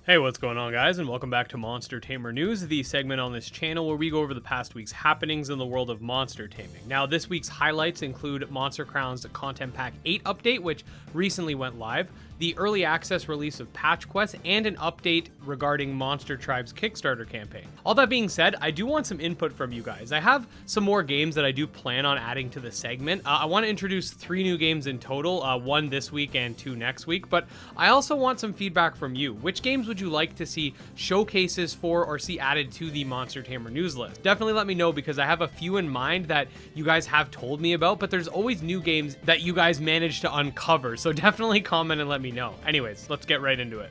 Hey, what's going on, guys, and welcome back to Monster Tamer News, the segment on this channel where we go over the past week's happenings in the world of monster taming. Now, this week's highlights include Monster Crown's Content Pack 8 update, which recently went live, the early access release of Patch Quest, and an update regarding Monster Tribe's Kickstarter campaign. All that being said, I do want some input from you guys. I have some more games that I do plan on adding to the segment. I want to introduce 3 new games in total, 1 this week and 2 next week, but I also want some feedback from you. Which games would you like to see showcases for or see added to the Monster Tamer news list? Definitely let me know, because I have a few in mind that you guys have told me about, but there's always new games that you guys manage to uncover, so definitely comment and let me know. Anyways, let's get right into it.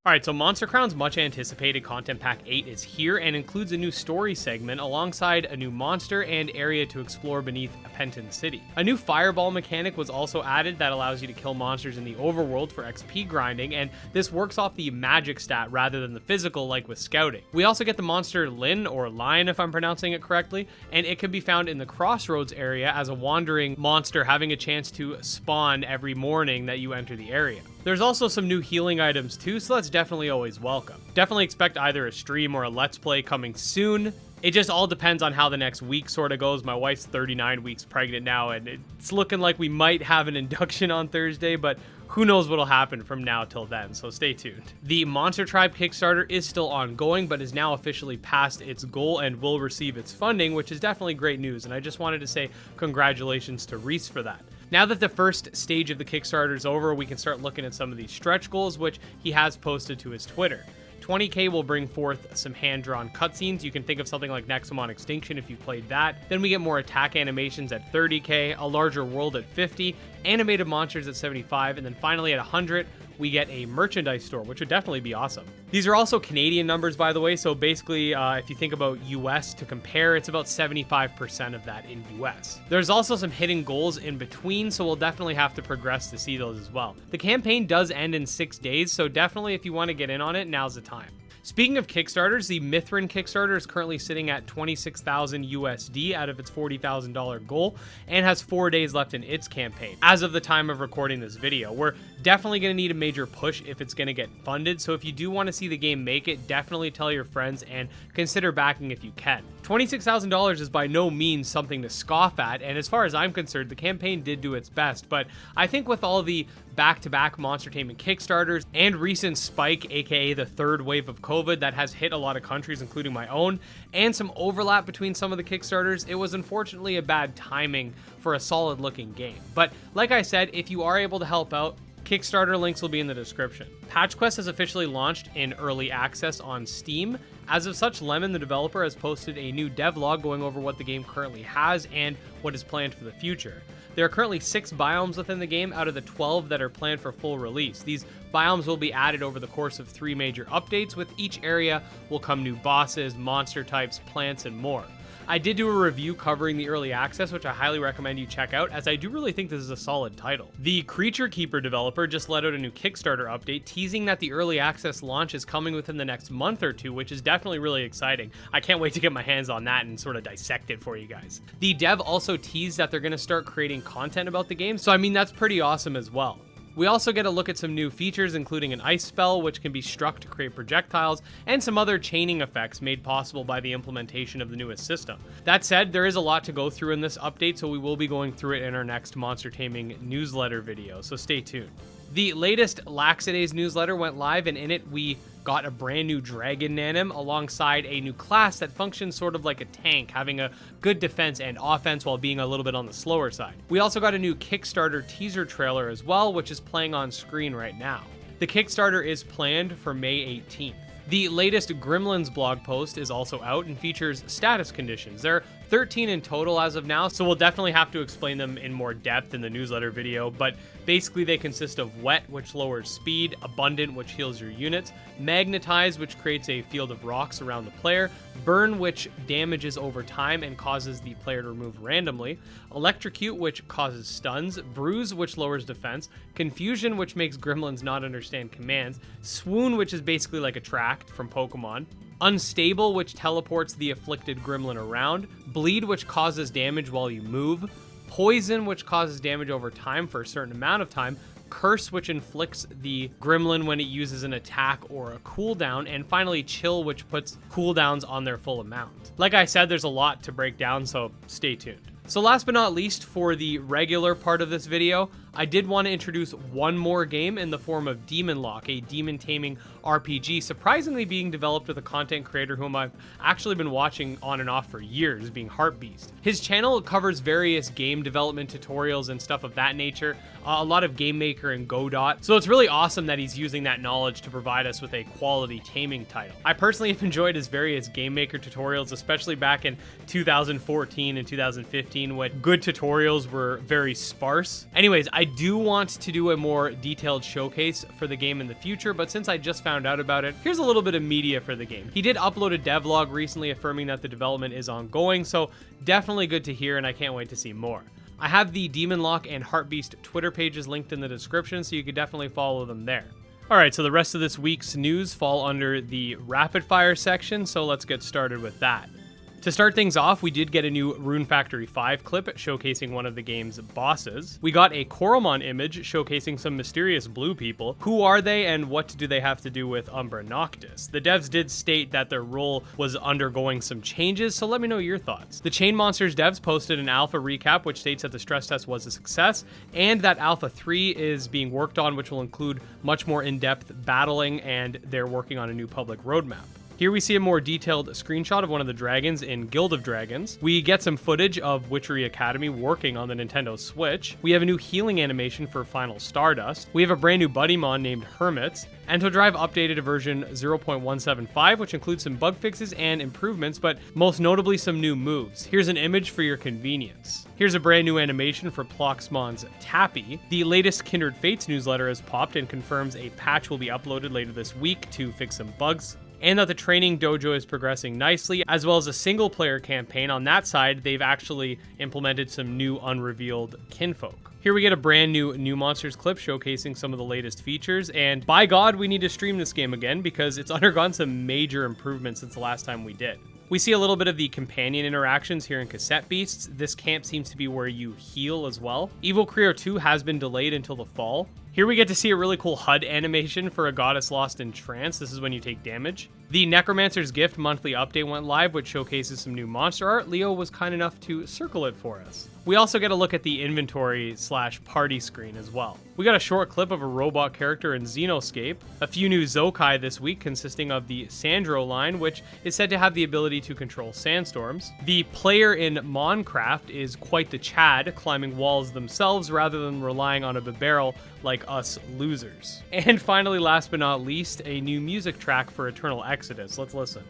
Alright, so Monster Crown's much anticipated Content Pack 8 is here and includes a new story segment alongside a new monster and area to explore beneath Penton City. A new fireball mechanic was also added that allows you to kill monsters in the overworld for XP grinding, and this works off the magic stat rather than the physical like with scouting. We also get the monster Lin, or Lion if I'm pronouncing it correctly, and it can be found in the Crossroads area as a wandering monster, having a chance to spawn every morning that you enter the area. There's also some new healing items too, so that's definitely always welcome. Definitely expect either a stream or a let's play coming soon. It just all depends on how the next week sort of goes. My wife's 39 weeks pregnant now, and it's looking like we might have an induction on Thursday, but who knows what'll happen from now till then, so stay tuned. The Monster Tribe Kickstarter is still ongoing, but is now officially past its goal and will receive its funding, which is definitely great news, and I just wanted to say congratulations to Reese for that. Now that the first stage of the Kickstarter is over, we can start looking at some of these stretch goals, which he has posted to his Twitter. 20k will bring forth some hand-drawn cutscenes. You can think of something like Nexomon Extinction if you played that. Then we get more attack animations at 30k, a larger world at 50, animated monsters at 75, and then finally at 100, we get a merchandise store, which would definitely be awesome. These are also Canadian numbers, by the way, so basically, if you think about US to compare, it's about 75% of that in US. There's also some hidden goals in between, so we'll definitely have to progress to see those as well. The campaign does end in 6 days, so definitely if you want to get in on it, now's the time. Speaking of Kickstarters, the Mythrin Kickstarter is currently sitting at 26,000 USD out of its $40,000 goal and has 4 days left in its campaign. As of the time of recording this video, we're definitely going to need a major push if it's going to get funded, so if you do want to see the game make it, definitely tell your friends and consider backing if you can. $26,000 is by no means something to scoff at, and as far as I'm concerned, the campaign did do its best, but I think with all the back-to-back monster taming Kickstarters and recent spike, aka the third wave of COVID that has hit a lot of countries, including my own, and some overlap between some of the Kickstarters, it was unfortunately a bad timing for a solid-looking game. But like I said, if you are able to help out, Kickstarter links will be in the description. Patch Quest has officially launched in early access on Steam. As of such, Lemon, the developer, has posted a new devlog going over what the game currently has and what is planned for the future. There are currently 6 biomes within the game out of the 12 that are planned for full release. These biomes will be added over the course of 3 major updates. With each area will come new bosses, monster types, plants, and more. I did do a review covering the early access, which I highly recommend you check out, as I do really think this is a solid title. The Creature Keeper developer just let out a new Kickstarter update, teasing that the early access launch is coming within the next month or 2, which is definitely really exciting. I can't wait to get my hands on that and sort of dissect it for you guys. The dev also teased that they're going to start creating content about the game, so I mean, that's pretty awesome as well. We also get a look at some new features, including an ice spell, which can be struck to create projectiles, and some other chaining effects made possible by the implementation of the newest system. That said, there is a lot to go through in this update, so we will be going through it in our next Monster Taming newsletter video, so stay tuned. The latest Laxidaze newsletter went live, and in it we got a brand new Dragon Nanim alongside a new class that functions sort of like a tank, having a good defense and offense while being a little bit on the slower side. We also got a new Kickstarter teaser trailer as well, which is playing on screen right now. The Kickstarter is planned for May 18th. The latest Grimmlins blog post is also out and features status conditions. There are 13 in total as of now, so we'll definitely have to explain them in more depth in the newsletter video, but basically they consist of Wet, which lowers speed, Abundant, which heals your units, Magnetize, which creates a field of rocks around the player, Burn, which damages over time and causes the player to remove randomly, Electrocute, which causes stuns, Bruise, which lowers defense, Confusion, which makes gremlins not understand commands, Swoon, which is basically like Attract from Pokemon, Unstable, which teleports the afflicted gremlin around. Bleed, which causes damage while you move. Poison, which causes damage over time for a certain amount of time. Curse, which inflicts the gremlin when it uses an attack or a cooldown, and finally Chill, which puts cooldowns on their full amount. Like I said, there's a lot to break down, so stay tuned. So last but not least, for the regular part of this video, I did want to introduce one more game in the form of Demonlocke, a demon taming RPG, surprisingly being developed with a content creator whom I've actually been watching on and off for years, being Heartbeast. His channel covers various game development tutorials and stuff of that nature, a lot of Game Maker and Godot, so it's really awesome that he's using that knowledge to provide us with a quality taming title. I personally have enjoyed his various Game Maker tutorials, especially back in 2014 and 2015 when good tutorials were very sparse. Anyways, I do want to do a more detailed showcase for the game in the future, but since I just found out about it, here's a little bit of media for the game. He did upload a devlog recently affirming that the development is ongoing, so definitely good to hear, and I can't wait to see more. I have the Demonlocke and Heartbeast Twitter pages linked in the description, so you can definitely follow them there. Alright, so the rest of this week's news fall under the rapid fire section, so let's get started with that. To start things off, we did get a new Rune Factory 5 clip showcasing one of the game's bosses. We got a Coromon image showcasing some mysterious blue people. Who are they and what do they have to do with Umbra Noctis? The devs did state that their role was undergoing some changes, so let me know your thoughts. The Chainmonsters devs posted an alpha recap which states that the stress test was a success and that Alpha 3 is being worked on, which will include much more in-depth battling, and they're working on a new public roadmap. Here we see a more detailed screenshot of one of the dragons in Guild of Dragons. We get some footage of Witchery Academy working on the Nintendo Switch. We have a new healing animation for Final Stardust. We have a brand new Buddymon named Hermits. Entodrive updated to version 0.175, which includes some bug fixes and improvements, but most notably some new moves. Here's an image for your convenience. Here's a brand new animation for Ploxmons Tappy. The latest Kindred Fates newsletter has popped and confirms a patch will be uploaded later this week to fix some bugs, and that the training dojo is progressing nicely, as well as a single player campaign. On that side, they've actually implemented some new unrevealed kinfolk. Here we get a brand new Nuumonsters clip showcasing some of the latest features, and by God, we need to stream this game again because it's undergone some major improvements since the last time we did. We see a little bit of the companion interactions here in Cassette Beasts. This camp seems to be where you heal as well. Evocreo 2 has been delayed until the fall. Here we get to see a really cool HUD animation for a goddess lost in trance. This is when you take damage. The Necromancer's Gift monthly update went live, which showcases some new monster art. Leo was kind enough to circle it for us. We also get a look at the inventory/party screen as well. We got a short clip of a robot character in Xenoscape, a few new Zokai this week consisting of the Sandro line, which is said to have the ability to control sandstorms. The player in Moncraft is quite the Chad, climbing walls themselves rather than relying on a barrel like us losers. And finally, last but not least, a new music track for Eternal Exodus. Let's listen.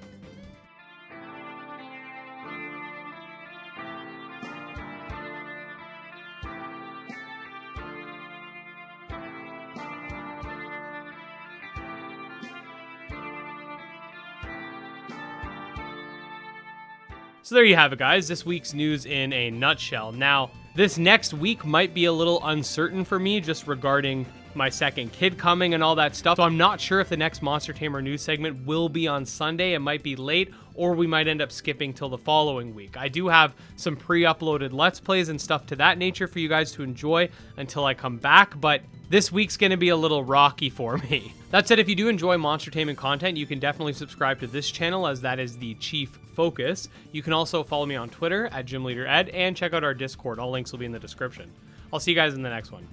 So there you have it, guys. This week's news in a nutshell. Now, this next week might be a little uncertain for me just regarding my second kid coming and all that stuff. So I'm not sure if the next Monster Tamer news segment will be on Sunday. It might be late, or we might end up skipping till the following week. I do have some pre-uploaded Let's Plays and stuff to that nature for you guys to enjoy until I come back, but this week's going to be a little rocky for me. That said, if you do enjoy monster taming content, you can definitely subscribe to this channel, as that is the chief focus. You can also follow me on Twitter at GymLeaderEd and check out our Discord. All links will be in the description. I'll see you guys in the next one.